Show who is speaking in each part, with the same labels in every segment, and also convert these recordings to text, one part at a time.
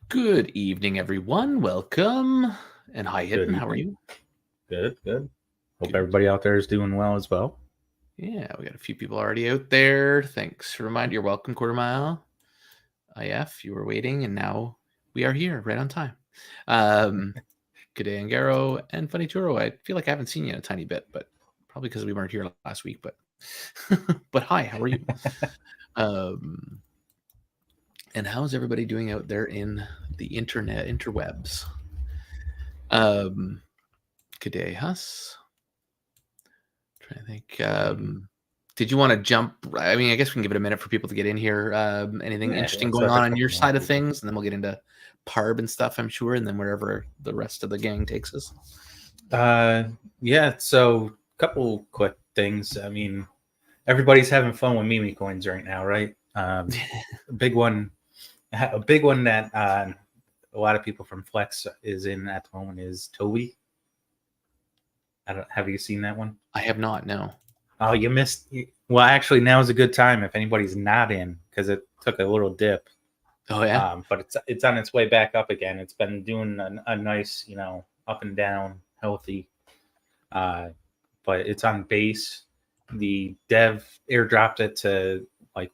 Speaker 1: Good evening, everyone. Welcome. And hi,
Speaker 2: Good
Speaker 1: Hidden. How are
Speaker 2: evening.
Speaker 1: you?
Speaker 2: Good. Hope
Speaker 1: Good.
Speaker 2: everybody out there is doing well as well.
Speaker 1: Yeah, we got a few people already out there. Thanks for reminding. You're welcome, Quarter Mile. IF, you were waiting, and now we are here right on time. Good day, Angaro, and Funny Turo. I feel like I haven't seen you in a tiny bit, but probably because we weren't here last week. But but hi, how are you? um, and how's everybody doing out there in the interwebs? Good day, Huss. Trying to think. Did you want to jump? I mean, I guess we can give it a minute for people to get in here. Anything
Speaker 2: Yeah,
Speaker 1: interesting
Speaker 2: let's
Speaker 1: going
Speaker 2: have a
Speaker 1: on your
Speaker 2: couple more
Speaker 1: side of
Speaker 2: people.
Speaker 1: things, and then we'll get into pARB and stuff, I'm sure, and then wherever the rest of the gang takes us.
Speaker 2: Yeah. So, couple quick things. I mean, everybody's having fun with meme coins right now, right? A big one that a lot of people from Flex is in at the moment is Toby. Have you seen that one?
Speaker 1: I have not. No.
Speaker 2: Oh, you missed. Well, actually, now is a good time if anybody's not in because it took a little dip.
Speaker 1: Oh yeah.
Speaker 2: But it's on its way back up again. It's been doing a nice, up and down, healthy. But it's on base. The dev airdropped it to like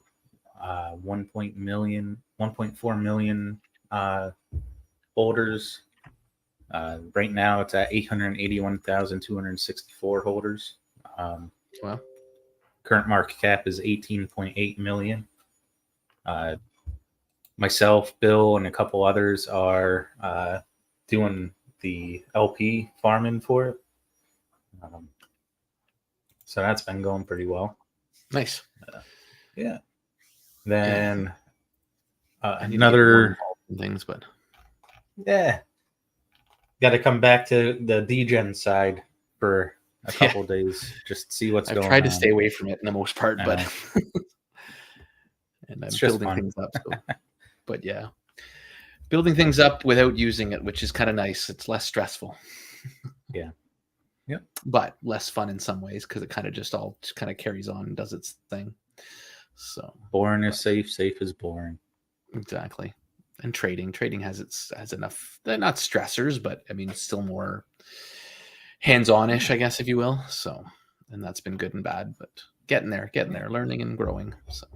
Speaker 2: 1.4 million holders. Right now, it's at 881,264 holders.
Speaker 1: Well,
Speaker 2: Current market cap is 18.8 million. Myself, Bill, and a couple others are doing the LP farming for it. So that's been going pretty well.
Speaker 1: nice.
Speaker 2: Yeah. Then
Speaker 1: I need to get more
Speaker 2: another
Speaker 1: involved in things, but
Speaker 2: got to come back to the degen side for a couple days, just see what's
Speaker 1: I've
Speaker 2: going
Speaker 1: tried to
Speaker 2: on.
Speaker 1: stay away from it in the most part, but and I'm
Speaker 2: It's just
Speaker 1: building
Speaker 2: fun.
Speaker 1: things up. So, but yeah, building things up without using it, which is kind of nice. It's less stressful.
Speaker 2: Yeah. Yep.
Speaker 1: But less fun in some ways because it kind of just all kind of carries on and does its thing. So
Speaker 2: Boring is safe. Safe is boring.
Speaker 1: exactly. And trading has enough. They're not stressors, but I mean, it's still more hands-on-ish, I guess, if you will. So, and that's been good and bad, but getting there, learning and growing. So,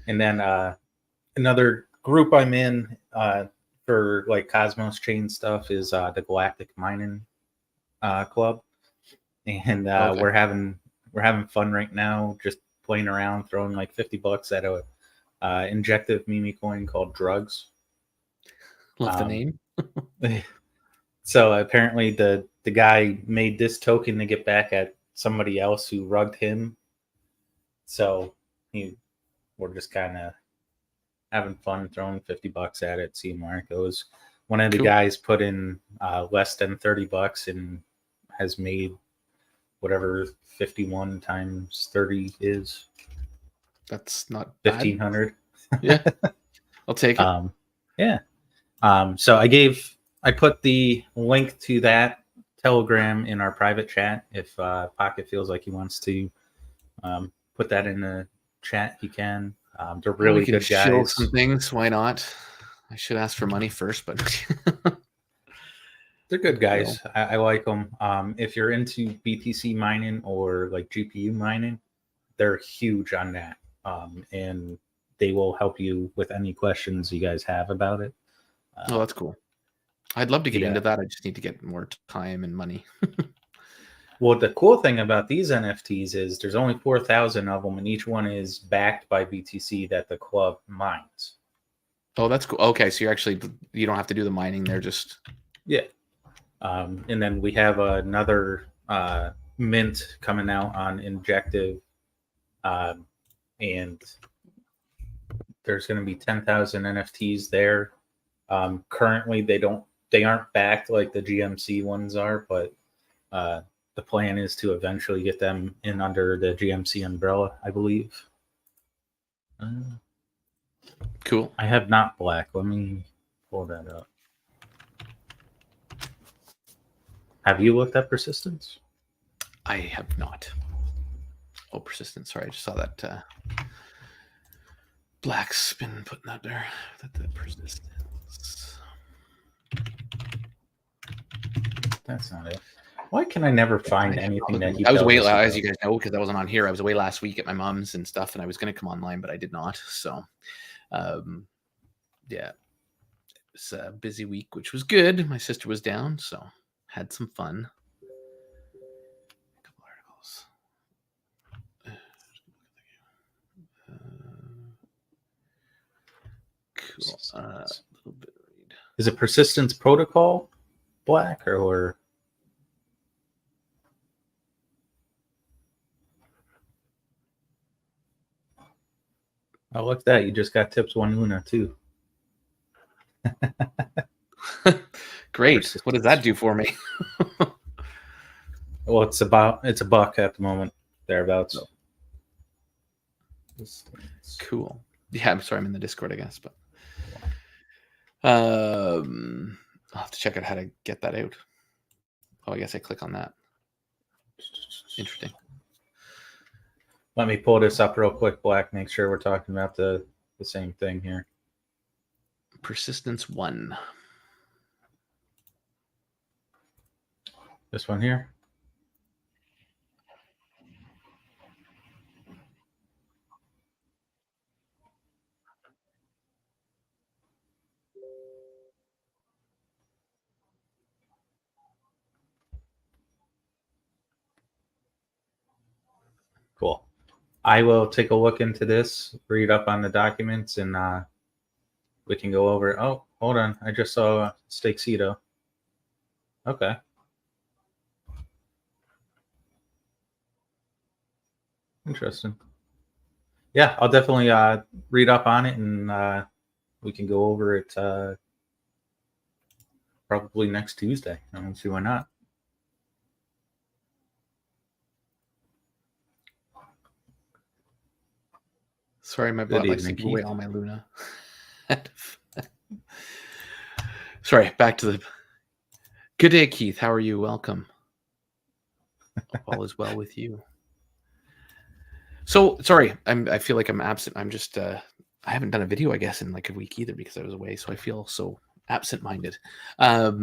Speaker 2: And then another group I'm in for like Cosmos chain stuff is the Galactic Mining Club, and
Speaker 1: okay,
Speaker 2: we're having fun right now, just playing around, throwing like $50 at a injective meme coin called Drugs.
Speaker 1: love the name.
Speaker 2: So apparently the guy made this token to get back at somebody else who rugged him. So we're just kind of having fun throwing $50 at it, seeing where it goes. One of the guys put in less than $30 and has made whatever 51 times 30 is.
Speaker 1: That's not
Speaker 2: 1,500.
Speaker 1: Yeah, I'll take it.
Speaker 2: Yeah. So I put the link to that Telegram in our private chat. If Pocket feels like he wants to put that in the chat, he can. They're really good guys.
Speaker 1: Some things. Why not? I should ask for money first, but
Speaker 2: they're good guys. I like them. If you're into BTC mining or like GPU mining, they're huge on that, and they will help you with any questions you guys have about it.
Speaker 1: Oh, that's cool. I'd love to get into that. I just need to get more time and money.
Speaker 2: Well, the cool thing about these NFTs is there's only 4,000 of them, and each one is backed by BTC that the club mines.
Speaker 1: Oh, that's cool. Okay, so you don't have to do the mining. They're just
Speaker 2: and then we have another mint coming out on Injective, and there's going to be 10,000 NFTs there. Currently, they aren't backed like the GMC ones are, but the plan is to eventually get them in under the GMC umbrella, I believe.
Speaker 1: Cool.
Speaker 2: I have not black. Let me pull that up. Have you looked at persistence?
Speaker 1: I have not. Oh, persistence. Sorry, I just saw that Black's been putting that there. That persistence.
Speaker 2: That's not it. Why can I never find anything that he
Speaker 1: I was
Speaker 2: tells
Speaker 1: away,
Speaker 2: us
Speaker 1: as
Speaker 2: about?
Speaker 1: you guys know, because I wasn't on here. I was away last week at my mom's and stuff, and I was going to come online, but I did not. So, yeah, it was a busy week, which was good. My sister was down, so had some fun. A couple articles. Cool. A little bit read.
Speaker 2: Is it persistence protocol black or? Oh, look at that. You just got tips 1 Luna too.
Speaker 1: Great. What does that do for me?
Speaker 2: Well, it's a buck at the moment, thereabouts.
Speaker 1: Cool. Yeah, I'm sorry, I'm in the Discord, I guess, but I'll have to check out how to get that out. Oh, I guess I click on that. Interesting.
Speaker 2: Let me pull this up real quick, Black. Make sure we're talking about the same thing here.
Speaker 1: Persistence 1.
Speaker 2: This one here. Cool. I will take a look into this, read up on the documents, and we can go over. Oh, hold on. I just saw Stakesito. Okay. Interesting. Yeah, I'll definitely read up on it, and we can go over it probably next Tuesday. I don't see why not.
Speaker 1: Sorry, my bot likes to give away all my Luna. Sorry, back to the... Good day, Keith. How are you? Welcome. All is well with you. So, sorry, I feel like I'm absent. I'm just... I haven't done a video, I guess, in like a week either because I was away, so I feel so absent-minded. How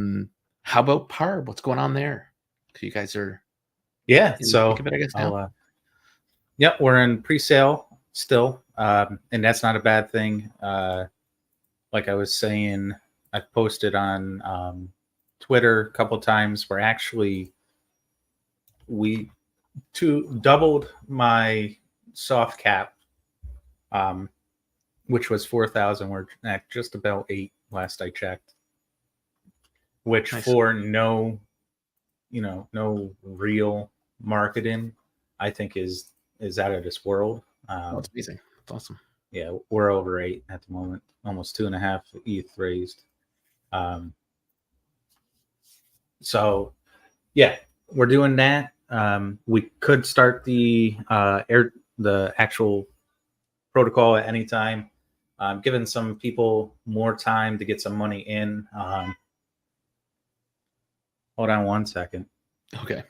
Speaker 1: about pAarb? What's going on there? Because you guys are...
Speaker 2: Yeah, so...
Speaker 1: Think of it, I guess, now.
Speaker 2: Yep, we're in pre-sale still, and that's not a bad thing. Like I was saying, I've posted on Twitter a couple times. We doubled my soft cap, which was 4,000. We're at just about 8 last I checked, which nice. For no real marketing, I think is out of this world.
Speaker 1: That's amazing. That's awesome.
Speaker 2: Yeah, we're over 8 at the moment, almost 2.5 ETH raised. So yeah, we're doing that. We could start the actual protocol at any time. Giving some people more time to get some money in. Hold on 1 second.
Speaker 1: Okay.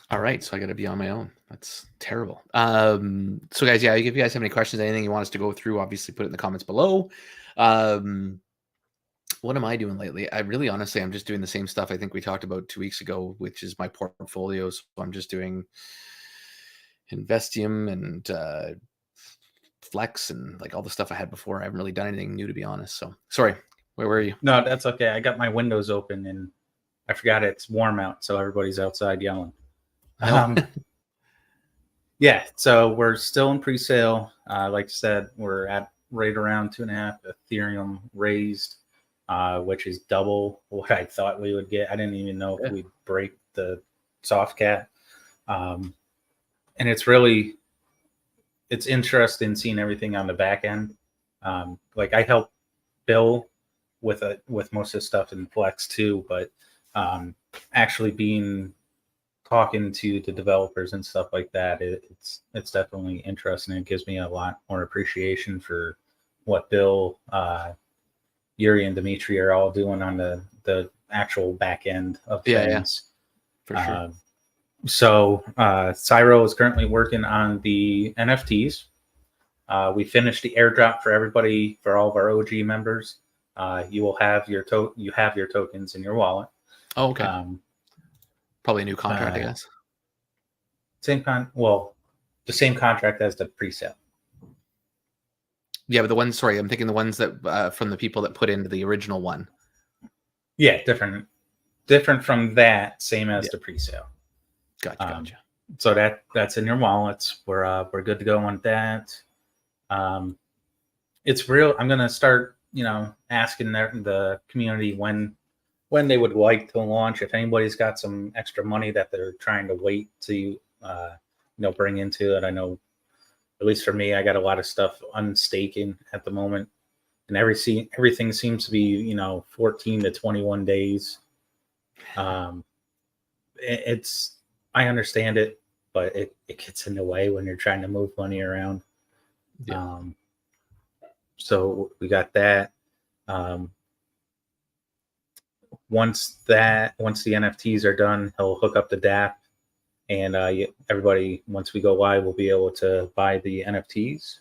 Speaker 1: All right, so I got to be on my own. That's terrible. So guys, yeah, if you guys have any questions, anything you want us to go through, obviously put it in the comments below. What am I doing lately? Honestly, I'm just doing the same stuff I think we talked about 2 weeks ago, which is my portfolio. So I'm just doing Investium and Flex and like all the stuff I had before. I haven't really done anything new, to be honest. So sorry, where were you?
Speaker 2: No, that's okay. I got my windows open and I forgot it's warm out, so everybody's outside yelling. Yeah, so we're still in pre-sale. Like I said, we're at right around 2.5 Ethereum raised, which is double what I thought we would get. I didn't even know if we'd break the soft cap. And it's interesting seeing everything on the back end. Like I helped Bill with most of the stuff in Flex too, but actually talking to the developers and stuff like that, it's definitely interesting. It gives me a lot more appreciation for what Bill, Yuri, and Dimitri are all doing on the actual back end of things.
Speaker 1: Yeah, for sure.
Speaker 2: So Cyro is currently working on the NFTs. We finished the airdrop for everybody, for all of our OG members. You will have your tokens in your wallet.
Speaker 1: Oh, okay. Probably a new contract, I guess.
Speaker 2: The same contract as the pre-sale.
Speaker 1: Yeah, but I'm thinking the ones that from the people that put into the original one.
Speaker 2: Yeah, different from that, same as the pre-sale.
Speaker 1: Gotcha.
Speaker 2: So that's in your wallets. We're good to go on that. It's real. I'm gonna start, asking the community when they would like to launch. If anybody's got some extra money that they're trying to wait to, bring into it. I know, at least for me, I got a lot of stuff unstaking at the moment, and everything seems to be 14 to 21 days. I understand it, but it gets in the way when you're trying to move money around. Yeah. So we got that. Once the NFTs are done, he'll hook up the DApp, and everybody, once we go live, will be able to buy the NFTs.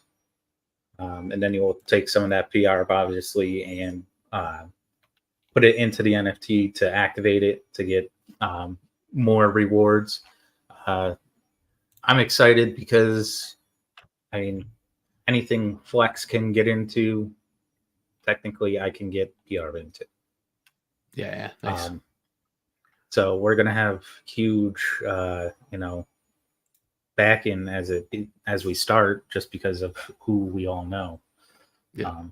Speaker 2: And then you will take some of that pAarb's, obviously, and put it into the NFT to activate it to get more rewards. I'm excited because, anything Flex can get into, technically I can get pAarb's into.
Speaker 1: Yeah, nice.
Speaker 2: So we're gonna have huge, backing as we start, just because of who we all know. Yeah.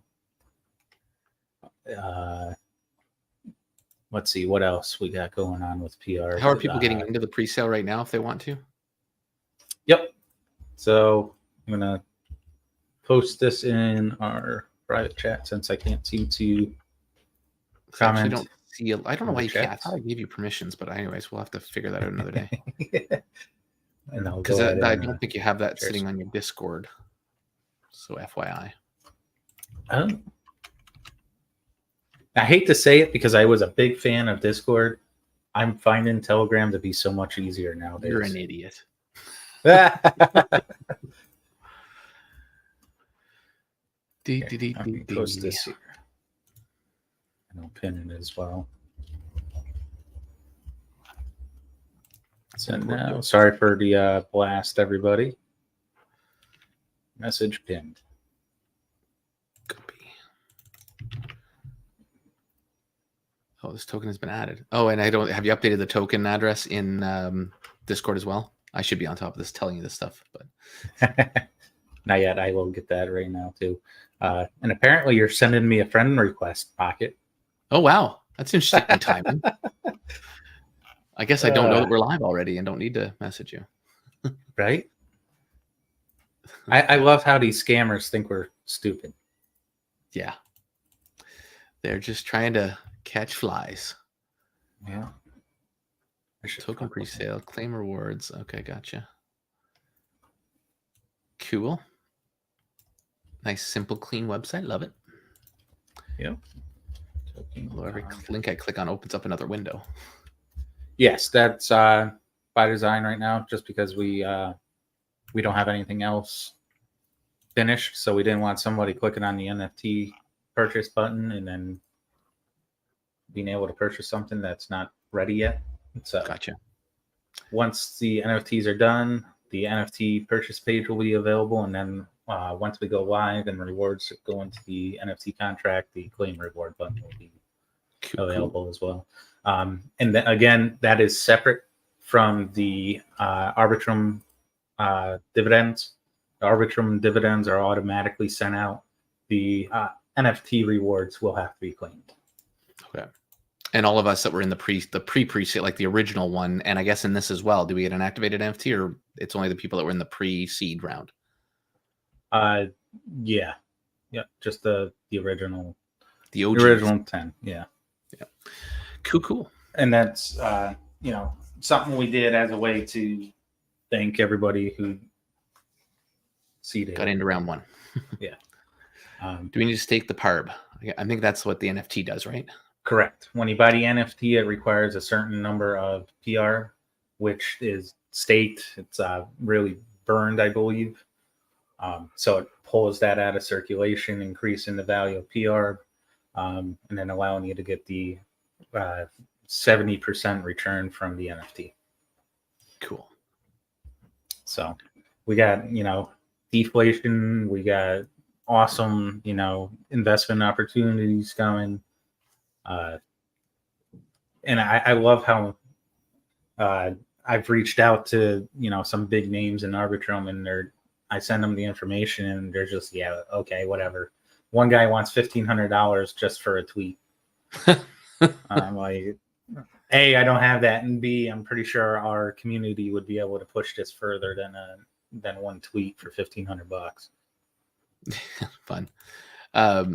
Speaker 2: Let's see what else we got going on with pAarb's.
Speaker 1: How are people getting into the pre-sale right now if they want to?
Speaker 2: Yep. So I'm gonna post this in our private chat since I can't seem to comment.
Speaker 1: I don't know why you can't. I thought I gave you permissions, but anyways, we'll have to figure that out another day. Because I don't think you have that sitting on your Discord. So FYI.
Speaker 2: I hate to say it because I was a big fan of Discord. I'm finding Telegram to be so much easier nowadays.
Speaker 1: You're an idiot.
Speaker 2: Post this here. And I'll pin it as well. So now, sorry for the blast, everybody. Message pinned.
Speaker 1: Copy. Oh, this token has been added. Oh, and have you updated the token address in Discord as well? I should be on top of this telling you this stuff, but
Speaker 2: not yet. I will get that right now too. And apparently you're sending me a friend request, Pocket.
Speaker 1: Oh, wow. That's interesting timing. I guess I don't know that we're live already and don't need to message you.
Speaker 2: Right? I love how these scammers think we're stupid.
Speaker 1: Yeah. They're just trying to catch flies.
Speaker 2: Yeah.
Speaker 1: Token pre-sale, claim rewards. Okay, gotcha. Cool. Nice, simple, clean website. Love it.
Speaker 2: Yep.
Speaker 1: Although every link I click on opens up another window.
Speaker 2: Yes, that's by design right now, just because we don't have anything else finished, so we didn't want somebody clicking on the NFT purchase button and then being able to purchase something that's not ready yet. So
Speaker 1: gotcha.
Speaker 2: Once the NFTs are done, the NFT purchase page will be available, and then once we go live and rewards go into the NFT contract, the claim reward button will be available as well. And then again, that is separate from the Arbitrum dividends. The Arbitrum dividends are automatically sent out. The NFT rewards will have to be claimed.
Speaker 1: Okay. And all of us that were in the pre-sale, like the original one, and I guess in this as well, do we get an activated NFT, or it's only the people that were in the pre-seed round?
Speaker 2: Yeah, just the original,
Speaker 1: the OG,
Speaker 2: original 10. Yeah.
Speaker 1: Cool.
Speaker 2: And that's something we did as a way to thank everybody who seeded.
Speaker 1: Got into round one.
Speaker 2: Yeah.
Speaker 1: Do we need to stake the pAarb's? I think that's what the NFT does, right?
Speaker 2: Correct. When you buy the NFT, it requires a certain number of pAarb's, which is staked. It's really burned, I believe. So pulls that out of circulation, increasing the value of pAarb, and then allowing you to get the 70% return from the NFT.
Speaker 1: Cool.
Speaker 2: So we got, deflation, we got awesome, investment opportunities coming. And I love how I've reached out to, some big names in Arbitrum, and I send them the information and they're just, yeah, okay, whatever. One guy wants $1,500 just for a tweet. I'm like, A, I don't have that, and B, I'm pretty sure our community would be able to push this further than one tweet for $1,500.
Speaker 1: Fun.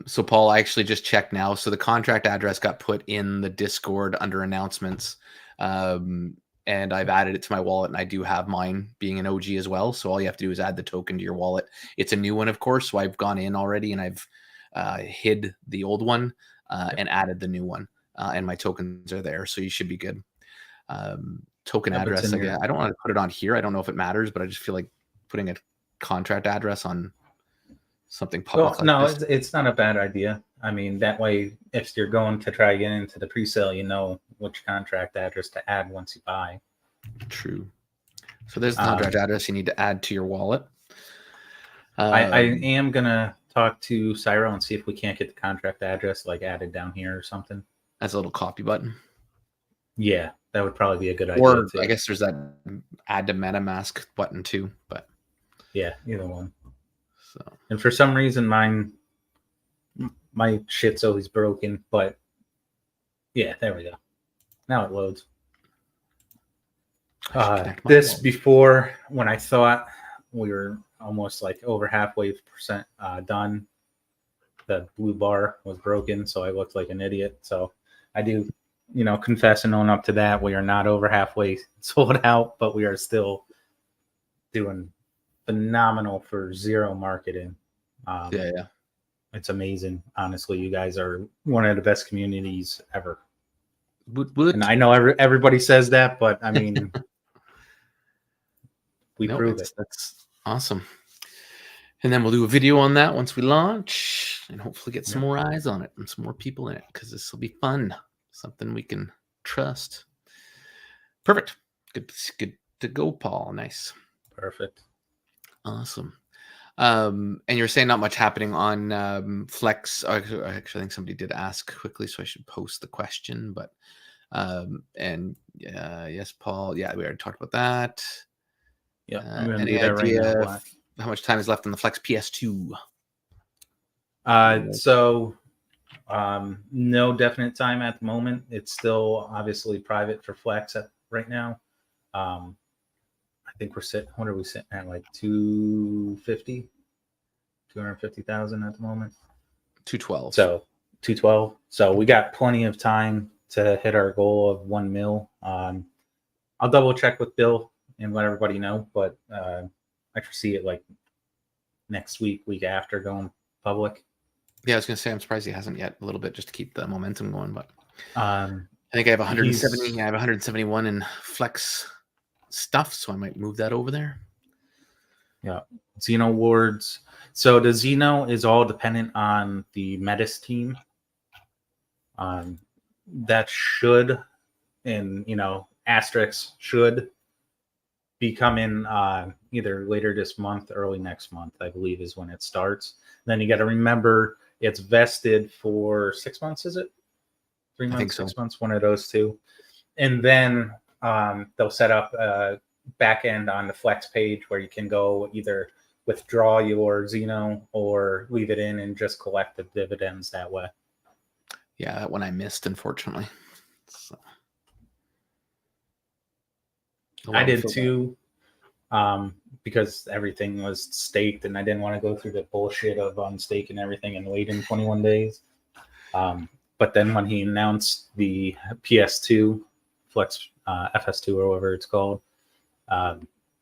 Speaker 1: So Paul, I actually just checked now. So the contract address got put in the Discord under announcements, and I've added it to my wallet, and I do have mine being an OG as well. So all you have to do is add the token to your wallet. It's a new one, of course. So I've gone in already and I've hid the old one and added the new one, and my tokens are there. So you should be good. Token address, again, I don't want to put it on here. I don't know if it matters, but I just feel like putting a contract address on something public.
Speaker 2: Well, no, it's not a bad idea. I mean, that way, if you're going to try to get into the pre-sale, you know which contract address to add once you buy.
Speaker 1: True. So there's the contract address you need to add to your wallet.
Speaker 2: I am gonna talk to Cyro and see if we can't get the contract address added down here or something.
Speaker 1: As a little copy button.
Speaker 2: Yeah, that would probably be a good idea.
Speaker 1: Or I guess there's that add to MetaMask button too, but
Speaker 2: yeah, either one.
Speaker 1: So,
Speaker 2: and for some reason, my shit's always broken, but yeah, there we go. Now it loads. This before, when I thought we were almost over halfway percent done, the blue bar was broken, so I looked like an idiot. So I do, confess and own up to that. We are not over halfway sold out, but we are still doing phenomenal for zero marketing.
Speaker 1: Yeah.
Speaker 2: It's amazing. Honestly, you guys are one of the best communities ever. And I know everybody says that, but I mean, we prove it.
Speaker 1: That's awesome. And then we'll do a video on that once we launch and hopefully get some more eyes on it and some more people in it, because this will be fun. Something we can trust. Perfect. Good to go, Paul. Nice.
Speaker 2: Perfect.
Speaker 1: Awesome. And you're saying not much happening on Flex. Actually, I think somebody did ask quickly, so I should post the question. But yes, Paul. Yeah, we already talked about that.
Speaker 2: Yeah.
Speaker 1: Any idea how much time is left on the Flex PS2?
Speaker 2: So no definite time at the moment. It's still obviously private for Flex right now. I think what are we sitting at? 250,000 at the moment.
Speaker 1: 212.
Speaker 2: So 212. So we got plenty of time to hit our goal of 1 mil. I'll double check with Bill and let everybody know, but I foresee it next week after going public.
Speaker 1: Yeah, I was gonna say I'm surprised he hasn't yet. A little bit just to keep the momentum going, but
Speaker 2: I
Speaker 1: think I have 170. I have 171 in Flex stuff, so I might move that over there.
Speaker 2: Yeah, Xeno awards. So the Xeno is all dependent on the Metis team. That should, and asterisks should be coming either later this month, early next month, I believe is when it starts. Then you got to remember it's vested for 6 months, is it? 3 months, I think 6 months, one of those two. And then they'll set up a back end on the Flex page where you can go either withdraw your Xeno or leave it in and just collect the dividends that way.
Speaker 1: Yeah, that one I missed, unfortunately. So.
Speaker 2: I did too, because everything was staked and I didn't want to go through the bullshit of unstaking everything and waiting 21 days. But then when he announced the PS2, Flex FS2 or whatever it's called,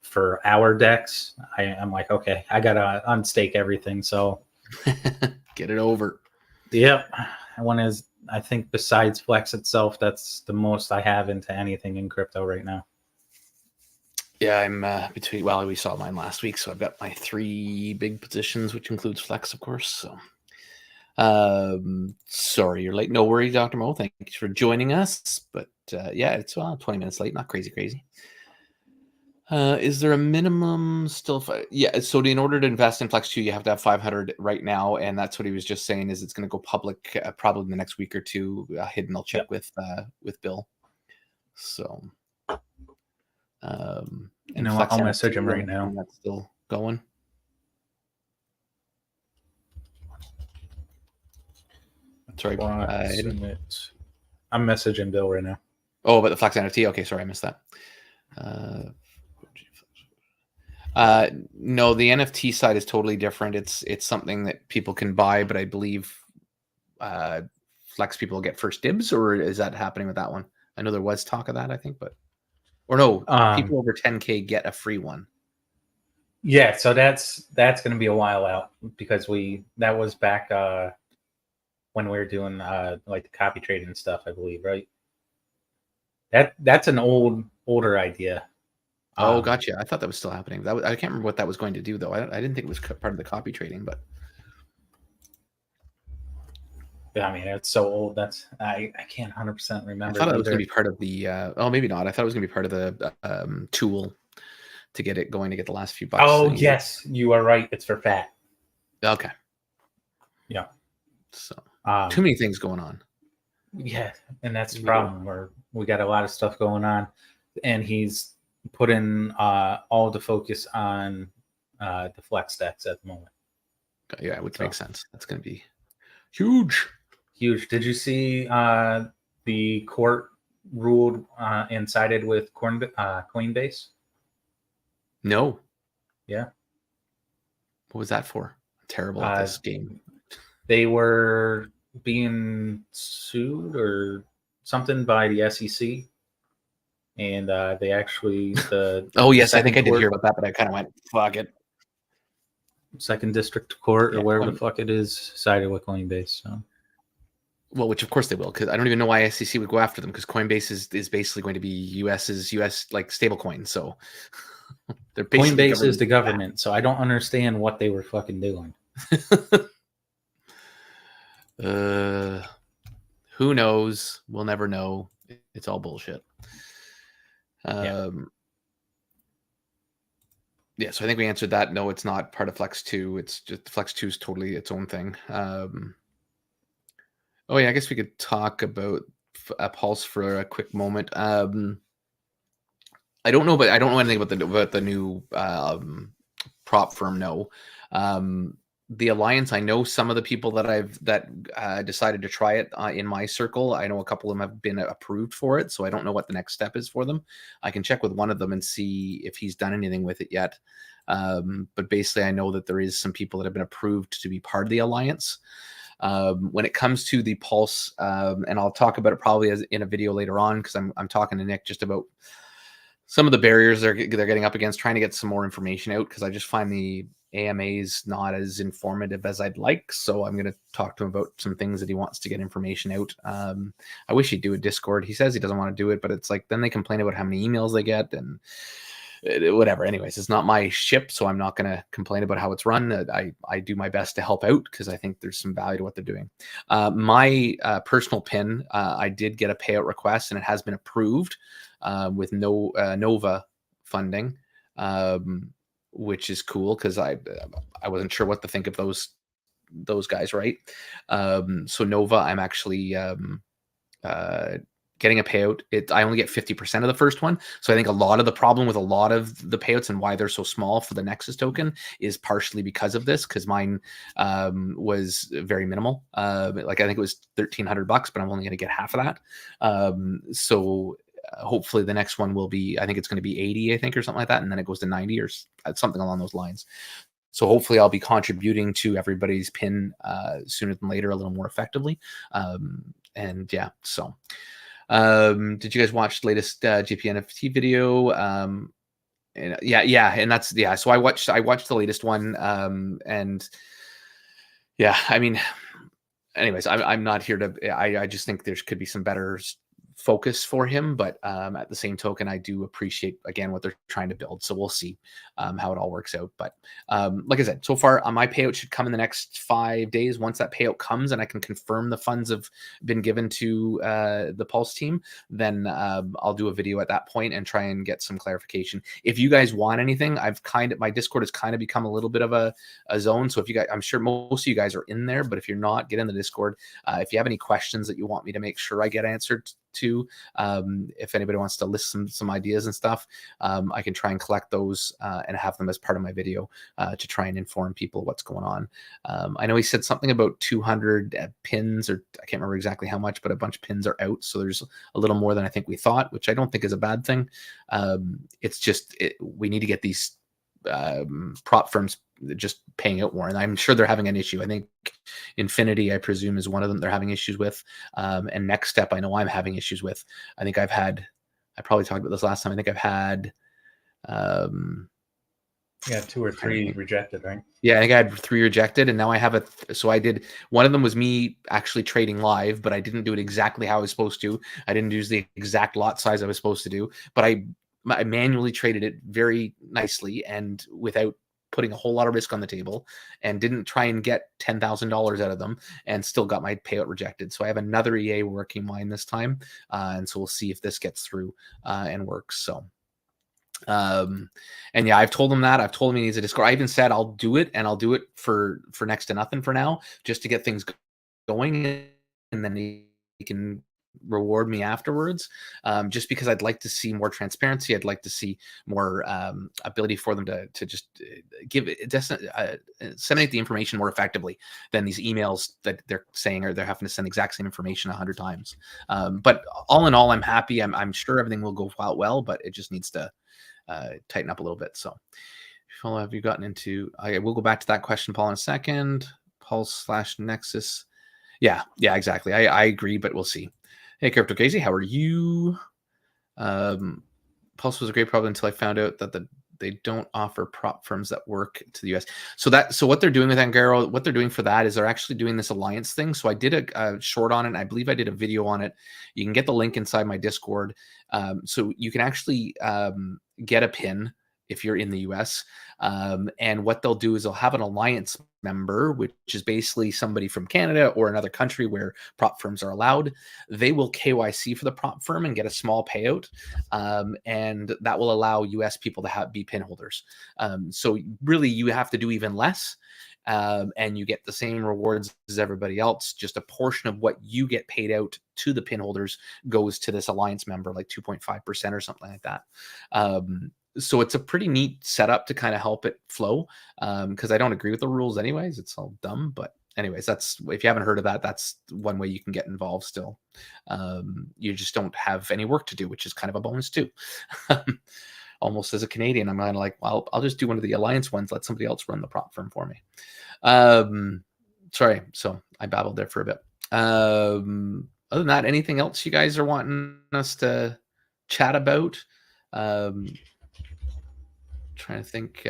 Speaker 2: for our decks, I'm like, okay, I got to unstake everything. So
Speaker 1: get it over.
Speaker 2: Yep. One is, I think besides Flex itself, that's the most I have into anything in crypto right now.
Speaker 1: Yeah, I'm between. Well, we saw mine last week, so I've got my 3 big positions, which includes flex, of course. So, sorry you're late. No worries, Dr. Mo. Thank you for joining us. But yeah, it's 20 minutes late. Not crazy. Is there a minimum still? Yeah. So in order to invest in Flex 2, you have to have 500 right now, and that's what he was just saying. Is it's going to go public probably in the next week or two. Hidden. I'll check with Bill. So.
Speaker 2: You know what? I'll message him right now.
Speaker 1: That's still going. Sorry,
Speaker 2: I'm messaging Bill right now.
Speaker 1: Oh, but the Flex NFT. Okay, sorry, I missed that. No, the NFT side is totally different. It's something that people can buy, but I believe Flex people get first dibs, or is that happening with that one? I know there was talk of that, I think, but or no, people over 10K get a free one.
Speaker 2: Yeah, so that's going to be a while out because that was back when we were doing like the copy trading and stuff, I believe, right? That's an older idea.
Speaker 1: Oh, gotcha. I thought that was still happening. I can't remember what that was going to do though. I didn't think it was part of the copy trading, but
Speaker 2: I mean, it's so old. I can't 100% remember.
Speaker 1: I thought it was going to be part of the. Oh, maybe not. I thought it was going to be part of the tool to get it going to get the last few bucks.
Speaker 2: Oh yes, you are right. It's for fat.
Speaker 1: Okay.
Speaker 2: Yeah.
Speaker 1: So too many things going on.
Speaker 2: Yeah, and that's the problem. We got a lot of stuff going on, and he's putting all the focus on the flex stacks at the moment.
Speaker 1: Yeah, which makes sense. That's going to be huge.
Speaker 2: Did you see the court ruled and sided with Coinbase?
Speaker 1: No.
Speaker 2: Yeah.
Speaker 1: What was that for? Terrible at this game.
Speaker 2: They were being sued or something by the SEC, and they actually
Speaker 1: oh yes, I think I did hear about that, but I kind of went fuck it.
Speaker 2: Second District Court or wherever the fuck it is sided with Coinbase. So.
Speaker 1: Well, which of course they will, because I don't even know why SEC would go after them, because Coinbase is basically going to be US like stable coin. So
Speaker 2: they're Coinbase is the government, so I don't understand what they were fucking doing.
Speaker 1: Who knows? We'll never know. It's all bullshit. Yeah, so I think we answered that. No, it's not part of Flex 2. It's just Flex 2 is totally its own thing. Oh yeah, I guess we could talk about a Pulse for a quick moment. I don't know, but I don't know anything about the new prop firm. No, the Alliance. I know some of the people that decided to try it in my circle. I know a couple of them have been approved for it, so I don't know what the next step is for them. I can check with one of them and see if he's done anything with it yet. But basically, I know that there is some people that have been approved to be part of the Alliance. When it comes to the Pulse, and I'll talk about it probably in a video later on, because I'm talking to Nick just about some of the barriers they're getting up against, trying to get some more information out, because I just find the AMAs not as informative as I'd like. So I'm going to talk to him about some things that he wants to get information out. I wish he'd do a Discord. He says he doesn't want to do it, but it's like then they complain about how many emails they get and whatever. Anyways, it's not my ship, so I'm not going to complain about how it's run. I do my best to help out because I think there's some value to what they're doing. My personal pin, I did get a payout request, and it has been approved with Nova funding, which is cool because I wasn't sure what to think of those guys, right? So Nova, I'm actually getting a payout. I only get 50% of the first one. So I think a lot of the problem with a lot of the payouts and why they're so small for the Nexus token is partially because of this, because mine was very minimal. Like I think it was $1,300, but I'm only going to get half of that. So hopefully the next one will be, I think it's going to be 80, I think, or something like that. And then it goes to 90 or something along those lines. So hopefully I'll be contributing to everybody's pin sooner than later, a little more effectively. And yeah, so did you guys watch the latest GP NFT video? And and that's so I watched the latest one, and yeah, I mean, anyways, I'm not here to. I just think there could be some better focus for him, but at the same token, I do appreciate again what they're trying to build. So we'll see how it all works out. But like I said, so far my payout should come in the next 5 days. Once that payout comes and I can confirm the funds have been given to the Pulse team, then I'll do a video at that point and try and get some clarification. If you guys want anything, my Discord has kind of become a little bit of a zone. So if you guys, I'm sure most of you guys are in there, but if you're not, get in the Discord. If you have any questions that you want me to make sure I get answered to, if anybody wants to list some ideas and stuff, I can try and collect those and have them as part of my video to try and inform people what's going on. I know he said something about 200 pins, or I can't remember exactly how much, but a bunch of pins are out. So there's a little more than I think we thought, which I don't think is a bad thing. It's just we need to get these prop firms just paying out more, and I'm sure they're having an issue. I think Infinity, I presume, is one of them they're having issues with, and Next Step, I know I'm having issues with. I think I probably talked about this last time. I think I've had
Speaker 2: 2 or 3 rejected, right?
Speaker 1: Yeah, I think I had 3 rejected, and now I have so I did, one of them was me actually trading live, but I didn't do it exactly how I was supposed to. I didn't use the exact lot size I was supposed to do, but I manually traded it very nicely and without putting a whole lot of risk on the table, and didn't try and get $10,000 out of them, and still got my payout rejected. So I have another EA working mine this time, and so we'll see if this gets through and works. So and yeah, I've told him that. I've told him he needs a Discord. I even said I'll do it, and I'll do it for next to nothing for now, just to get things going, and then he can reward me afterwards, just because I'd like to see more transparency. I'd like to see more ability for them to just disseminate the information more effectively than these emails that they're saying, or they're having to send the exact same information 100 times. But all in all, I'm happy. I'm sure everything will go out well, but it just needs to tighten up a little bit. So have you gotten into, we'll go back to that question, Paul, in a second. Pulse/Nexus. Yeah, exactly. I agree, but we'll see. Hey, Crypto Casey, how are you? Pulse was a great problem until I found out that they don't offer prop firms that work to the US. So what they're doing with Angaro, what they're doing for that is they're actually doing this alliance thing. So I did a short on it, and I believe I did a video on it. You can get the link inside my Discord. So you can actually get a pin if you're in the US. And what they'll do is they'll have an alliance member, which is basically somebody from Canada or another country where prop firms are allowed. They will KYC for the prop firm and get a small payout. And that will allow US people to be pin holders. So really you have to do even less. And you get the same rewards as everybody else. Just a portion of what you get paid out to the pin holders goes to this alliance member, like 2.5% or something like that. So it's a pretty neat setup to kind of help it flow, because I don't agree with the rules anyways. It's all dumb. But anyways, that's, if you haven't heard of that, that's one way you can get involved still. You just don't have any work to do, which is kind of a bonus too. Almost as a Canadian, I'm kind of like, well, I'll just do one of the alliance ones. Let somebody else run the prop firm for me. Sorry. So I babbled there for a bit. Other than that, anything else you guys are wanting us to chat about? Trying to think.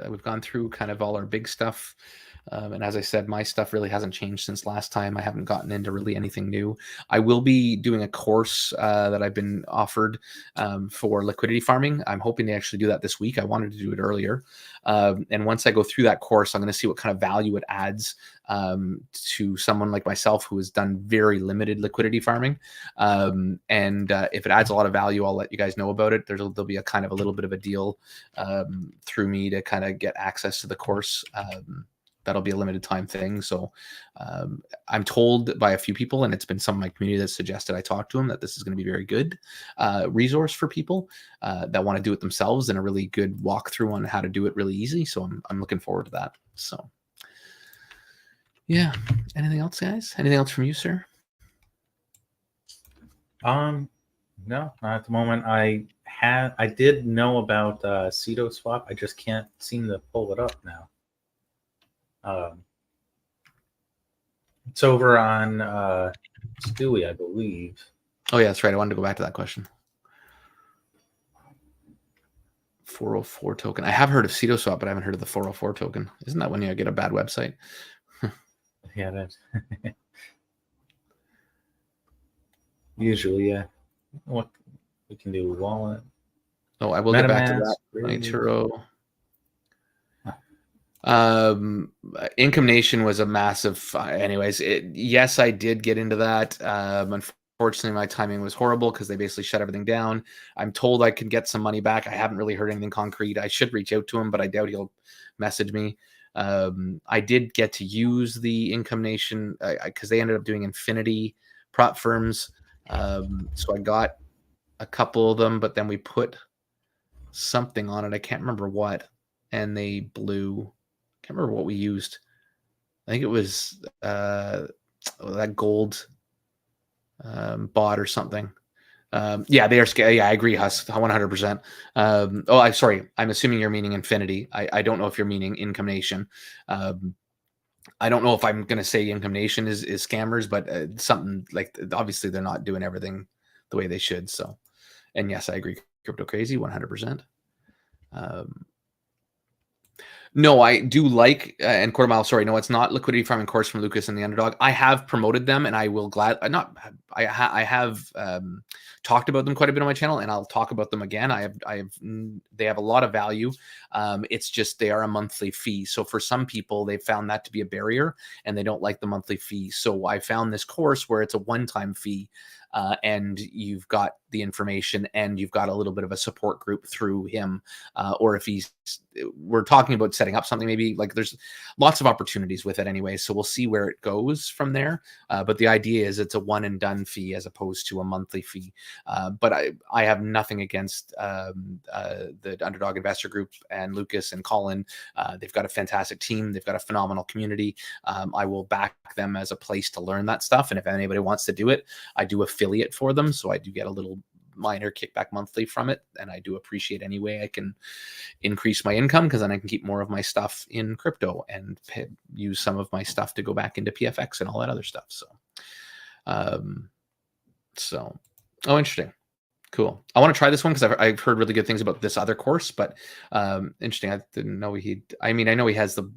Speaker 1: We've gone through kind of all our big stuff. And as I said, my stuff really hasn't changed since last time. I haven't gotten into really anything new. I will be doing a course that I've been offered for liquidity farming. I'm hoping to actually do that this week. I wanted to do it earlier. And once I go through that course, I'm going to see what kind of value it adds to someone like myself who has done very limited liquidity farming. And if it adds a lot of value, I'll let you guys know about it. There'll be a kind of a little bit of a deal through me to kind of get access to the course. That'll be a limited time thing. So I'm told by a few people, and it's been some of my community that suggested I talk to them, that this is going to be a very good resource for people that want to do it themselves, and a really good walkthrough on how to do it really easy. So I'm looking forward to that. So yeah. Anything else, guys? Anything else from you, sir?
Speaker 2: No, not at the moment. I did know about Cedo swap. I just can't seem to pull it up now. It's over on Stewie, I believe.
Speaker 1: Oh yeah, that's right. I wanted to go back to that question. 404 token. I have heard of Cedo swap, but I haven't heard of the 404 token. Isn't that when you get a bad website?
Speaker 2: Yeah, that's usually, yeah. What we can do wallet.
Speaker 1: Oh, I will get back to that.
Speaker 2: MetaMask,
Speaker 1: Income Nation was a massive. Anyways, yes, I did get into that. Unfortunately, my timing was horrible because they basically shut everything down. I'm told I could get some money back. I haven't really heard anything concrete. I should reach out to him, but I doubt he'll message me. I did get to use the Income Nation because they ended up doing infinity prop firms. So I got a couple of them, but then we put something on it. I can't remember what, and they blew. Can't remember what we used. I think it was that gold bot or something. Yeah, they are. Yeah, I agree, Huss, 100%. I'm sorry. I'm assuming you're meaning Infinity. I don't know if you're meaning Income Nation. I don't know if I'm going to say Income Nation is scammers, but something like, obviously they're not doing everything the way they should. So, and yes, I agree. Crypto Crazy, 100%. No, I do like, and quarter mile. Sorry, no, it's not liquidity farming course from Lucas and the Underdog. I have promoted them, and I will I have talked about them quite a bit on my channel, and I'll talk about them again. They have a lot of value. It's just they are a monthly fee. So for some people, they found that to be a barrier, and they don't like the monthly fee. So I found this course where it's a one-time fee. And you've got the information and you've got a little bit of a support group through him. Or if we're talking about setting up something, maybe, like, there's lots of opportunities with it anyway. So we'll see where it goes from there. But the idea is it's a one and done fee as opposed to a monthly fee. But I have nothing against the Underdog Investor Group and Lucas and Colin. They've got a fantastic team. They've got a phenomenal community. I will back them as a place to learn that stuff. And if anybody wants to do it, I do affiliate for them. So I do get a little minor kickback monthly from it. And I do appreciate any way I can increase my income, because then I can keep more of my stuff in crypto and use some of my stuff to go back into PFX and all that other stuff. So, oh, interesting. Cool. I want to try this one because I've heard really good things about this other course, but interesting. I didn't know I know he has the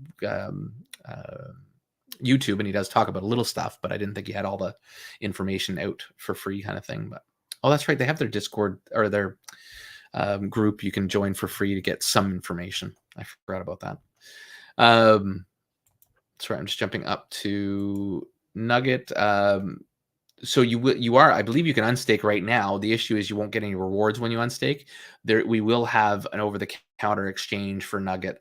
Speaker 1: YouTube, and he does talk about a little stuff, but I didn't think he had all the information out for free kind of thing. But oh, that's right. They have their Discord or their group you can join for free to get some information. I forgot about that. Sorry, I'm just jumping up to Nugget. So you are, I believe you can unstake right now. The issue is you won't get any rewards when you unstake. We will have an over-the-counter exchange for Nugget,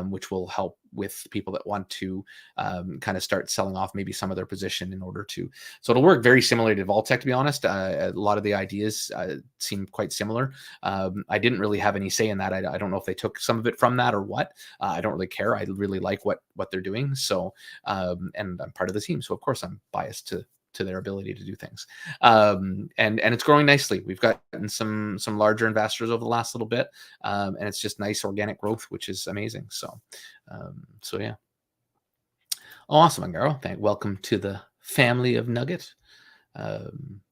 Speaker 1: which will help with people that want to kind of start selling off maybe some of their position in order to. So it'll work very similar to Vaultec, to be honest. A lot of the ideas seem quite similar. I didn't really have any say in that. I don't know if they took some of it from that or what. I don't really care. I really like what they're doing. So, and I'm part of the team. So of course I'm biased to their ability to do things. And it's growing nicely. We've gotten some larger investors over the last little bit. And it's just nice organic growth, which is amazing. So yeah. Awesome, Angaro. Welcome to the family of Nugget.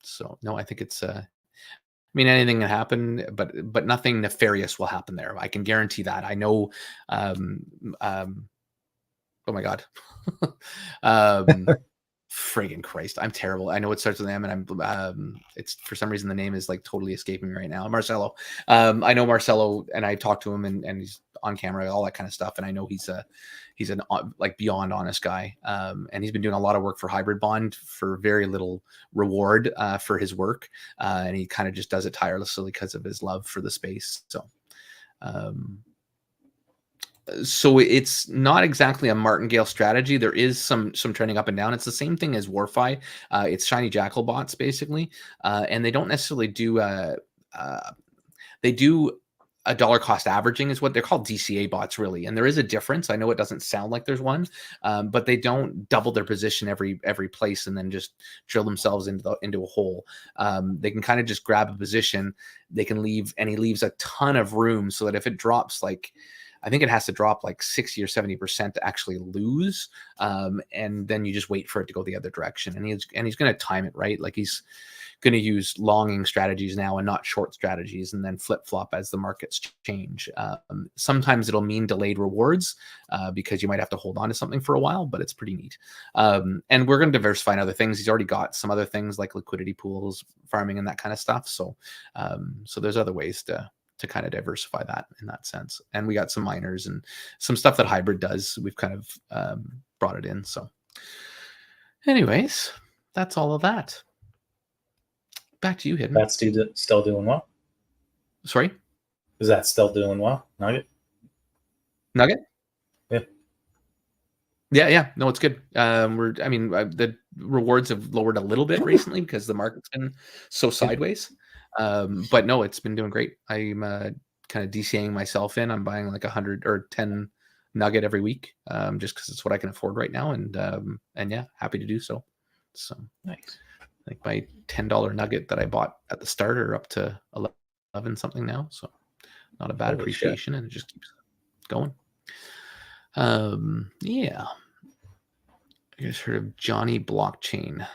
Speaker 1: So no, I think it's, I mean, anything can happen, but nothing nefarious will happen there. I can guarantee that. I know, oh my God. Friggin' Christ, I'm terrible. I know it starts with M, and I'm it's, for some reason the name is like totally escaping me right now. Marcelo. I know Marcelo, and I talked to him, and he's on camera, all that kind of stuff. And I know he's an like beyond honest guy. And he's been doing a lot of work for Hybrid Bond for very little reward for his work. And he kind of just does it tirelessly because of his love for the space. So it's not exactly a martingale strategy. There is some trending up and down. It's the same thing as Warfi. It's shiny jackal bots basically, and they don't necessarily do. They do a dollar cost averaging, is what they're called, DCA bots, really. And there is a difference. I know it doesn't sound like there's one, but they don't double their position every place and then just drill themselves into a hole. They can kind of just grab a position. They can leave, and he leaves a ton of room so that if it drops like, I think it has to drop like 60 or 70% to actually lose. And then you just wait for it to go the other direction. And he's going to time it right. Like he's going to use longing strategies now and not short strategies, and then flip flop as the markets change. Sometimes it'll mean delayed rewards because you might have to hold on to something for a while, but it's pretty neat. And we're going to diversify in other things. He's already got some other things like liquidity pools, farming, and that kind of stuff. So there's other ways to kind of diversify that in that sense. And we got some miners and some stuff that Hybrid does. We've kind of brought it in. So anyways, that's all of that. Back to you, Hidden.
Speaker 2: That's still doing well.
Speaker 1: Sorry?
Speaker 2: Is that still doing well? Nugget?
Speaker 1: Yeah. Yeah. No, it's good. The rewards have lowered a little bit recently because the market's been so sideways. But no, it's been doing great. I'm kind of DCAing myself in. I'm buying like 100 or 10 nugget every week, just because it's what I can afford right now. And yeah, happy to do so. So
Speaker 2: nice.
Speaker 1: Like my $10 nugget that I bought at the start are up to 11 something now. So not a bad
Speaker 2: Holy
Speaker 1: appreciation,
Speaker 2: shit.
Speaker 1: and it just keeps going. Yeah. You guys heard of Johnny Blockchain?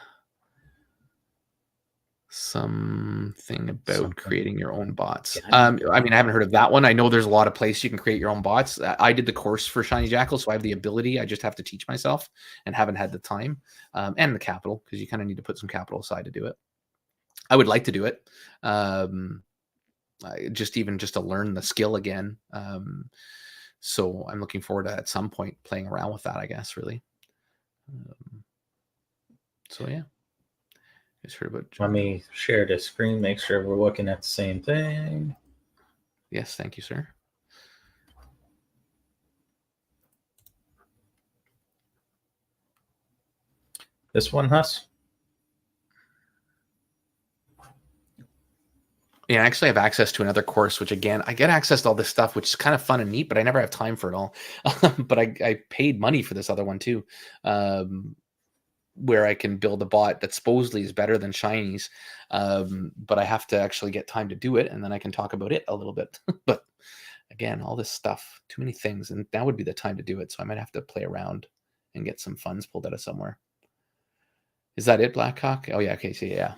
Speaker 1: Something about creating your own bots. I haven't heard of that one. I know there's a lot of places you can create your own bots. I did the course for Shiny Jackal, so I have the ability. I just have to teach myself and haven't had the time and the capital, because you kind of need to put some capital aside to do it. I would like to do it. Just to learn the skill again. So I'm looking forward to at some point playing around with that, I guess, really. So yeah. Heard about
Speaker 2: Let me share the screen, make sure we're looking at the same thing.
Speaker 1: Yes, thank you, sir.
Speaker 2: This one, Huss?
Speaker 1: Yeah, I actually have access to another course, which again, I get access to all this stuff, which is kind of fun and neat, but I never have time for it all. But I paid money for this other one too. Where I can build a bot that supposedly is better than Shiny's, but I have to actually get time to do it, and then I can talk about it a little bit. But again, all this stuff, too many things, and now would be the time to do it. So I might have to play around and get some funds pulled out of somewhere. Is that it, Blackhawk? Oh yeah, okay, so yeah.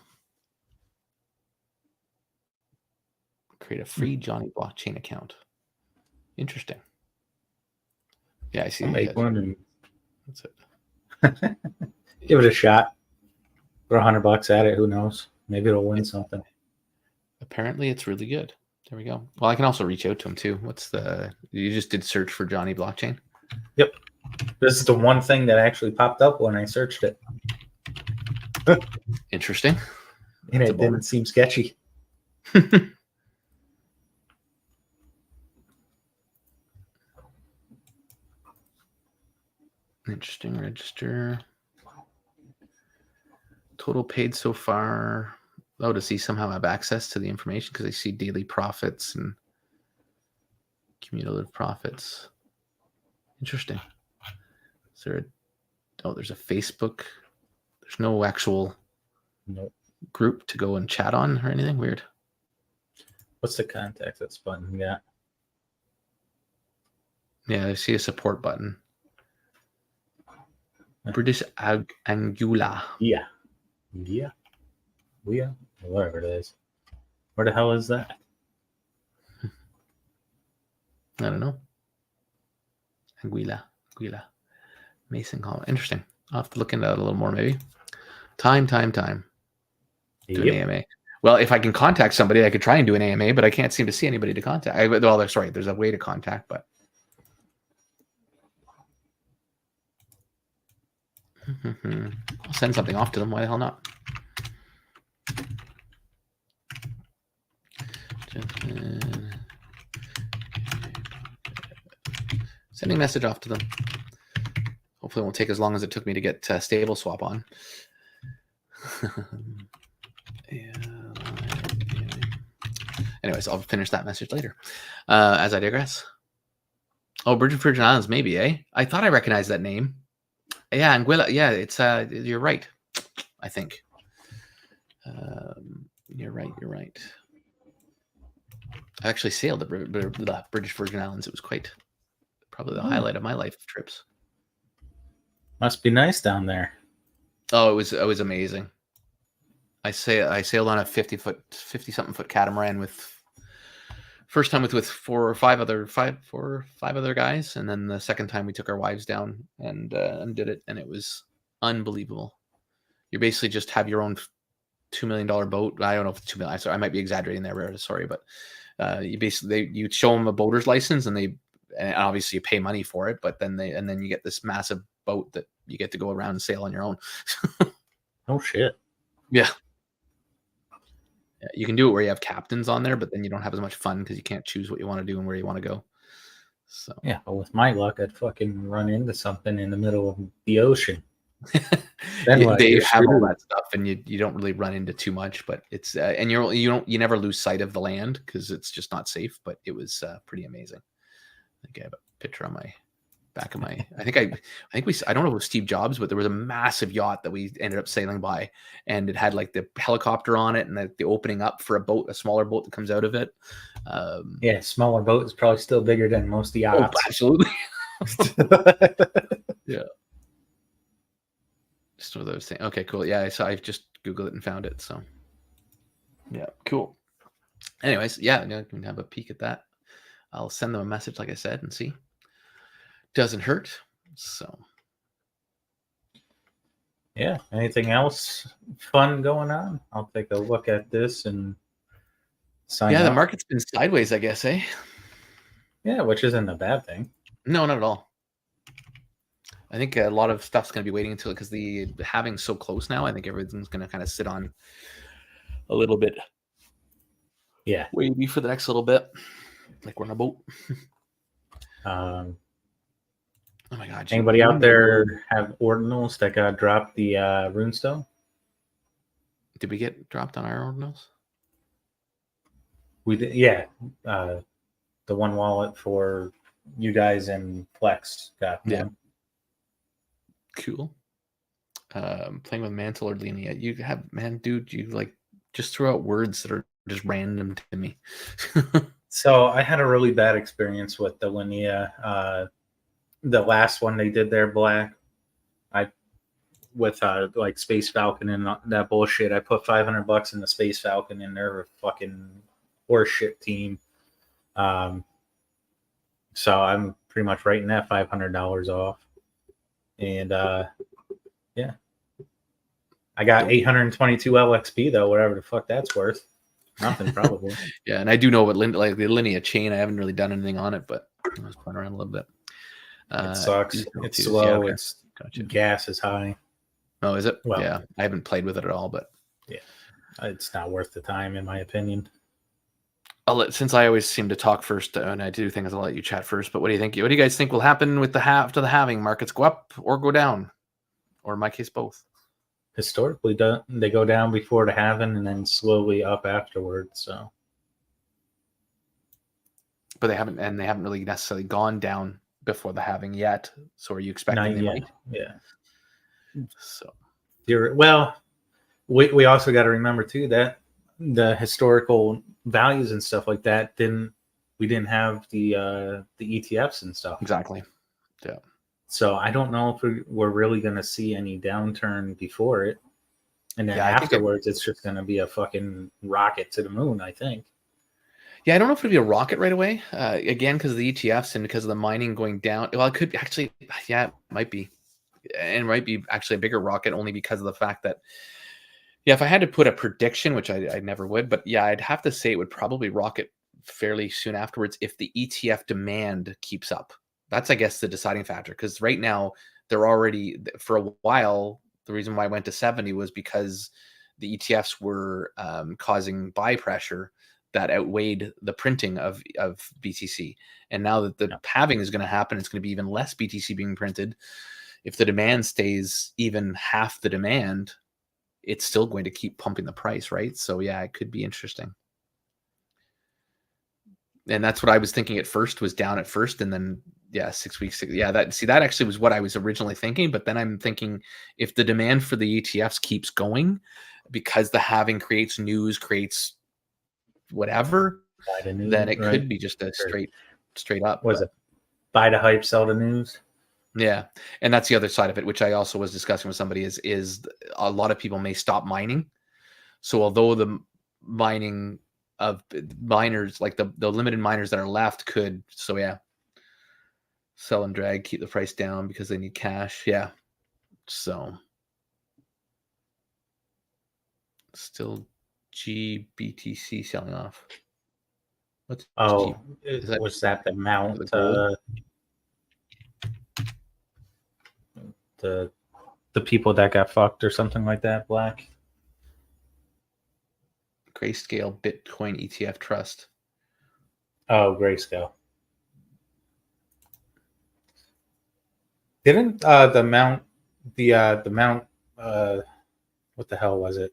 Speaker 1: Create a free Johnny Blockchain account. Interesting. Yeah, I see.
Speaker 2: I'll make one and
Speaker 1: that's it.
Speaker 2: Give it a shot. Throw $100 at it. Who knows? Maybe it'll win something.
Speaker 1: Apparently, it's really good. There we go. Well, I can also reach out to him too. You just did search for Johnny Blockchain?
Speaker 2: Yep. This is the one thing that actually popped up when I searched it.
Speaker 1: Interesting.
Speaker 2: And it didn't seem sketchy.
Speaker 1: Interesting. Register. Total paid so far. Oh, does he somehow have access to the information? Because I see daily profits and cumulative profits. Interesting. Is there there's a Facebook. There's no actual group to go and chat on or anything? Weird.
Speaker 2: What's the contact us button? Yeah.
Speaker 1: Yeah, I see a support button. British Angula.
Speaker 2: Yeah. Whatever it is. Where the hell is that?
Speaker 1: I don't know. Anguilla. Mason Hall. Interesting. I'll have to look into that a little more, maybe. Time. Do an AMA. Well, if I can contact somebody, I could try and do an AMA, but I can't seem to see anybody to contact. There's a way to contact, but I'll send something off to them. Why the hell not? Sending a message off to them. Hopefully it won't take as long as it took me to get Stable Swap on. Anyways, I'll finish that message later. As I digress. Oh, Virgin Islands, maybe, eh? I thought I recognized that name. Yeah, Anguilla. Yeah, it's you're right. I think. You're right. I actually sailed the British Virgin Islands. It was quite Probably the highlight of my life of trips.
Speaker 2: Must be nice down there.
Speaker 1: Oh, it was amazing. I sailed on a 50 something foot catamaran with first time with 4 or 5 other guys, and then the second time we took our wives down and did it, and it was unbelievable. You basically just have your own $2 million boat. I don't know if it's $2 million. Sorry, I might be exaggerating there. Sorry, but you basically you show them a boater's license, and obviously you pay money for it, but then you get this massive boat that you get to go around and sail on your own.
Speaker 2: Oh shit!
Speaker 1: Yeah. You can do it where you have captains on there, but then you don't have as much fun because you can't choose what you want to do and where you want to go. So
Speaker 2: yeah, but with my luck, I'd fucking run into something in the middle of the ocean.
Speaker 1: Then they have all that stuff, and you don't really run into too much, but it's and you never lose sight of the land because it's just not safe. But it was pretty amazing. I think I have a picture on my back of my. I don't know if it was Steve Jobs, but there was a massive yacht that we ended up sailing by, and it had like the helicopter on it and the opening up for a smaller boat that comes out of it.
Speaker 2: Yeah, smaller boat is probably still bigger than most of the yachts.
Speaker 1: Oh, absolutely. Yeah. Just one of those things. Okay, cool. Yeah, so I've just Googled it and found it. So, yeah, cool. Anyways, yeah, you can have a peek at that. I'll send them a message, like I said, and see. Doesn't hurt. So,
Speaker 2: yeah. Anything else fun going on? I'll take a look at this and sign up.
Speaker 1: The market's been sideways, I guess, eh?
Speaker 2: Yeah, which isn't a bad thing.
Speaker 1: No, not at all. I think a lot of stuff's going to be waiting until because the halving's so close now. I think everything's going to kind of sit on a little bit.
Speaker 2: Yeah,
Speaker 1: wavy for the next little bit, like we're on a boat. Oh my god!
Speaker 2: Anybody out there have ordinals that got dropped the runestone?
Speaker 1: Did we get dropped on our ordinals?
Speaker 2: We did, yeah. The one wallet for you guys and Flex got them.
Speaker 1: Yeah. Cool. Playing with Mantle or Linnea. You have dude. You like just throw out words that are just random to me.
Speaker 2: So I had a really bad experience with the Linnea. The last one they did there, Black. With like Space Falcon and that bullshit. I put $500 in the Space Falcon, and they're a fucking horseshit team. So I'm pretty much writing that $500 off. And yeah, I got 822 LXP though, whatever the fuck that's worth. Nothing probably.
Speaker 1: Yeah, and I do know what like the Linnea chain. I haven't really done anything on it, but I was playing around a little bit.
Speaker 2: It sucks. It's slow. Yeah, okay. It's gotcha. Gas is high.
Speaker 1: Oh, is it? Well, yeah, I haven't played with it at all, but
Speaker 2: yeah, it's not worth the time in my opinion.
Speaker 1: Since I always seem to talk first, and I do think I'll let you chat first. But what do you think? What do you guys think will happen with after the halving? Markets go up or go down, or in my case, both.
Speaker 2: Historically, they go down before the halving and then slowly up afterwards. So,
Speaker 1: but they haven't really necessarily gone down before the halving yet. So, are you expecting they might?
Speaker 2: Yeah.
Speaker 1: So,
Speaker 2: we also got to remember too that the historical values and stuff like that we didn't have the ETFs and stuff.
Speaker 1: Exactly. Yeah.
Speaker 2: So I don't know if we're really going to see any downturn before it. And then afterwards, it's just going to be a fucking rocket to the moon, I think.
Speaker 1: Yeah, I don't know if it'll be a rocket right away. Again, because of the ETFs and because of the mining going down. Well, it could actually, yeah, it might be. And it might be actually a bigger rocket only because of the fact that, yeah, if I had to put a prediction, which I never would, but yeah, I'd have to say it would probably rocket fairly soon afterwards if the ETF demand keeps up. That's, I guess, the deciding factor. Because right now, they're already, for a while, the reason why I went to 70 was because the ETFs were causing buy pressure that outweighed the printing of BTC. And now that the halving is going to happen, it's going to be even less BTC being printed. If the demand stays even half the demand, it's still going to keep pumping the price, right? So yeah, it could be interesting. And that's what I was thinking at first, was down at first, and then 6 weeks. Yeah, that actually was what I was originally thinking. But then I'm thinking, if the demand for the ETFs keeps going, because the halving creates news, creates whatever, then it could be just a straight up.
Speaker 2: Was it buy the hype, sell the news.
Speaker 1: Yeah, and that's the other side of it, which I also was discussing with somebody. Is a lot of people may stop mining. So although the mining of miners, like the limited miners that are left, could sell and drag, keep the price down because they need cash. Yeah, so still GBTC selling off. What's
Speaker 2: was that the Mount?
Speaker 1: the gold?
Speaker 2: The people that got fucked or something like that, Black?
Speaker 1: Grayscale Bitcoin ETF Trust.
Speaker 2: Oh, Grayscale. Didn't the Mount what the hell was it?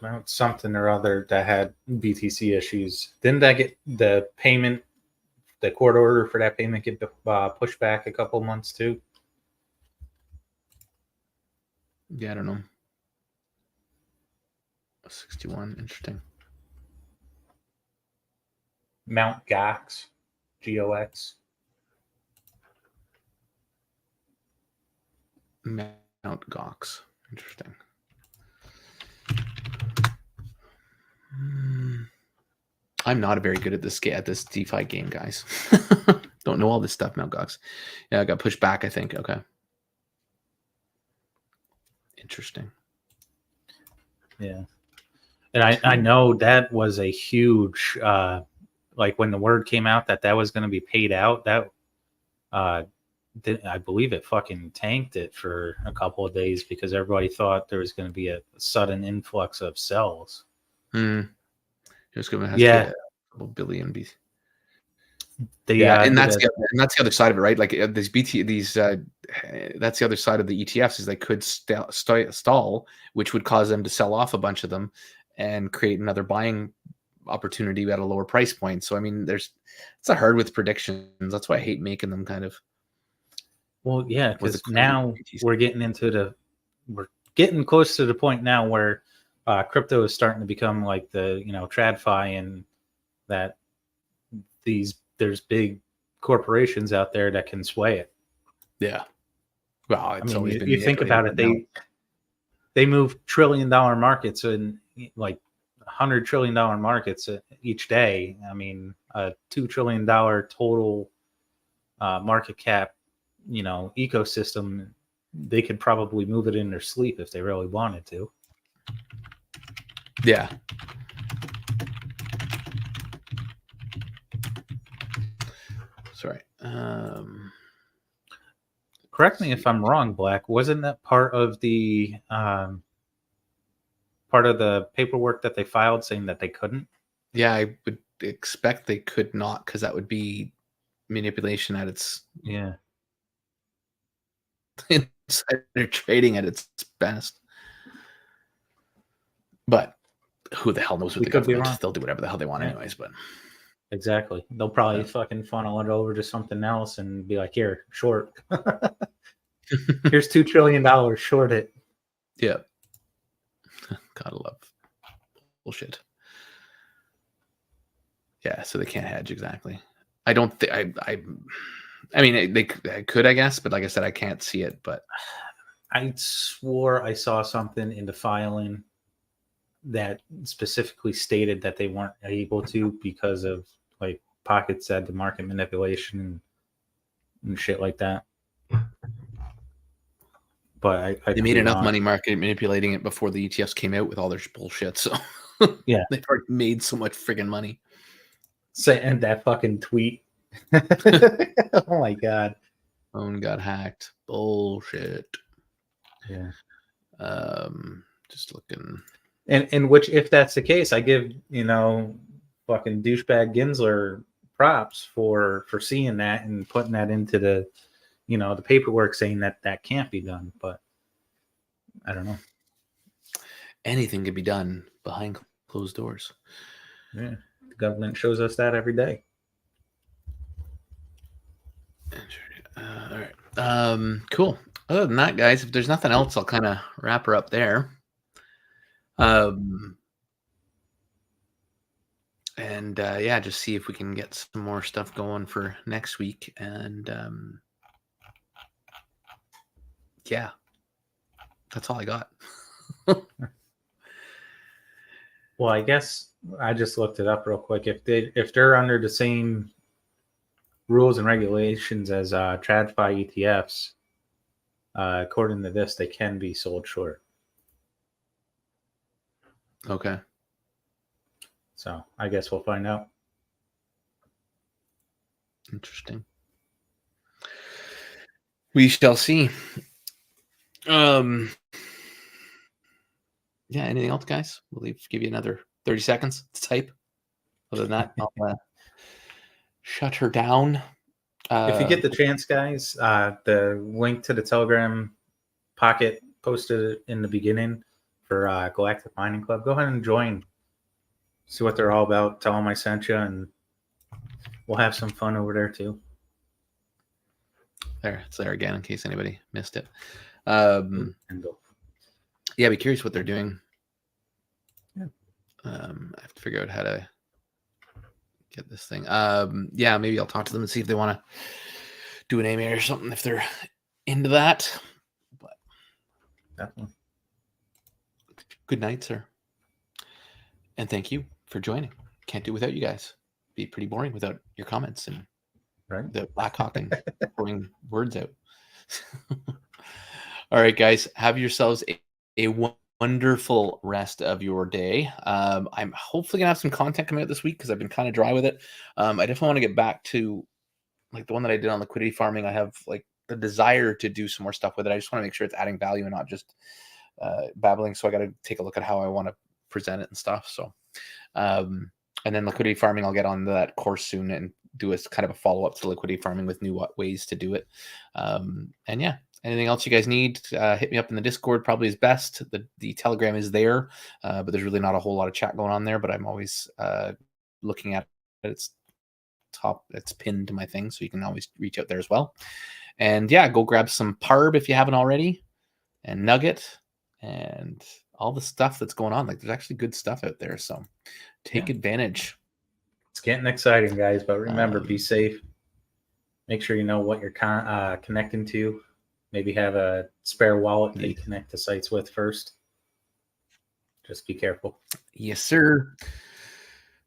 Speaker 2: Mount something or other that had BTC issues. Didn't that get the payment, the court order for that payment get pushed back a couple months too?
Speaker 1: Yeah, I don't know. 61, interesting.
Speaker 2: Mount Gox, GOX.
Speaker 1: Mount Gox, interesting. I'm not very good at this DeFi game, guys. Don't know all this stuff, Mount Gox. Yeah, I got pushed back, I think. Okay. Interesting.
Speaker 2: Yeah. And I know that was a huge, like when the word came out that was going to be paid out, that I believe it fucking tanked it for a couple of days because everybody thought there was going to be a sudden influx of cells.
Speaker 1: It was going to have a couple billion BTC. And that's the other side of it, right? Like that's the other side of the ETFs is they could stall, which would cause them to sell off a bunch of them and create another buying opportunity at a lower price point. So I mean, it's a hard with predictions. That's why I hate making them kind of.
Speaker 2: Well, yeah, because now we're getting close to the point now where crypto is starting to become like the TradFi, and that there's big corporations out there that can sway it.
Speaker 1: Yeah. Well, it's always been.
Speaker 2: You think about it, they move $1 trillion markets and like $100 trillion markets each day. I mean, a $2 trillion total market cap, ecosystem. They could probably move it in their sleep if they really wanted to.
Speaker 1: Yeah. Sorry.
Speaker 2: Correct me if I'm wrong, Black. Wasn't that part of the paperwork that they filed saying that they couldn't?
Speaker 1: Yeah, I would expect they could not, because that would be manipulation at its insider trading at its best. But who the hell knows what the government? They'll do whatever the hell they want anyways. But
Speaker 2: exactly, they'll probably fucking funnel it over to something else and be like, "Here, short. Here's $2 trillion. Short it."
Speaker 1: Yeah. Gotta love bullshit. Yeah, so they can't hedge exactly. I don't think I mean they could, I guess, but like I said, I can't see it. But
Speaker 2: I swore I saw something in the filing that specifically stated that they weren't able to because of like Pocket said the market manipulation and shit like that. But I
Speaker 1: they made enough money market manipulating it before the ETFs came out with all their bullshit. So
Speaker 2: yeah,
Speaker 1: they've already made so much friggin' money.
Speaker 2: And that fucking tweet. Oh my god.
Speaker 1: Phone got hacked. Bullshit.
Speaker 2: Yeah.
Speaker 1: Just looking.
Speaker 2: And which, if that's the case, I give fucking douchebag Gensler props for seeing that and putting that into the the paperwork saying that can't be done. But I don't know.
Speaker 1: Anything can be done behind closed doors.
Speaker 2: Yeah, the government shows us that every day.
Speaker 1: All right. Cool. Other than that, guys, if there's nothing else, I'll kind of wrap her up there. And just see if we can get some more stuff going for next week. And that's all I got.
Speaker 2: Well, I guess I just looked it up real quick. If they're under the same rules and regulations as TradFi ETFs, according to this, they can be sold short.
Speaker 1: Okay.
Speaker 2: So I guess we'll find out.
Speaker 1: Interesting. We shall see. Anything else, guys? We'll give you another 30 seconds to type. Other than that, I'll shut her down.
Speaker 2: If you get the chance, guys, the link to the Telegram pocket posted in the beginning for Galactic Mining Club. Go ahead and join. See what they're all about. Tell them I sent you, and we'll have some fun over there too.
Speaker 1: It's there again in case anybody missed it. Be curious what they're doing.
Speaker 2: Yeah.
Speaker 1: I have to figure out how to get this thing. Maybe I'll talk to them and see if they want to do an AMA or something if they're into that. But
Speaker 2: definitely.
Speaker 1: Good night, sir. And thank you for joining. Can't do without you guys. Be pretty boring without your comments and the Blackhawk and throwing words out. All right, guys, have yourselves a wonderful rest of your day. I'm hopefully gonna have some content coming out this week because I've been kind of dry with it. I definitely want to get back to like the one that I did on liquidity farming. I have like the desire to do some more stuff with it. I just want to make sure it's adding value and not just babbling. So I got to take a look at how I want to present it and stuff. So, and then liquidity farming, I'll get on that course soon and do a kind of a follow up to liquidity farming with new ways to do it. Anything else you guys need, hit me up in the Discord, probably is best. The Telegram is there, but there's really not a whole lot of chat going on there, but I'm always looking at it. It's pinned to my thing, so you can always reach out there as well. And go grab some pAarb if you haven't already, and Nugget, and all the stuff that's going on. Like, there's actually good stuff out there, so take advantage.
Speaker 2: It's getting exciting, guys, but remember, be safe. Make sure you know what you're connecting to. Maybe have a spare wallet that you connect to sites with first. Just be careful.
Speaker 1: Yes, sir.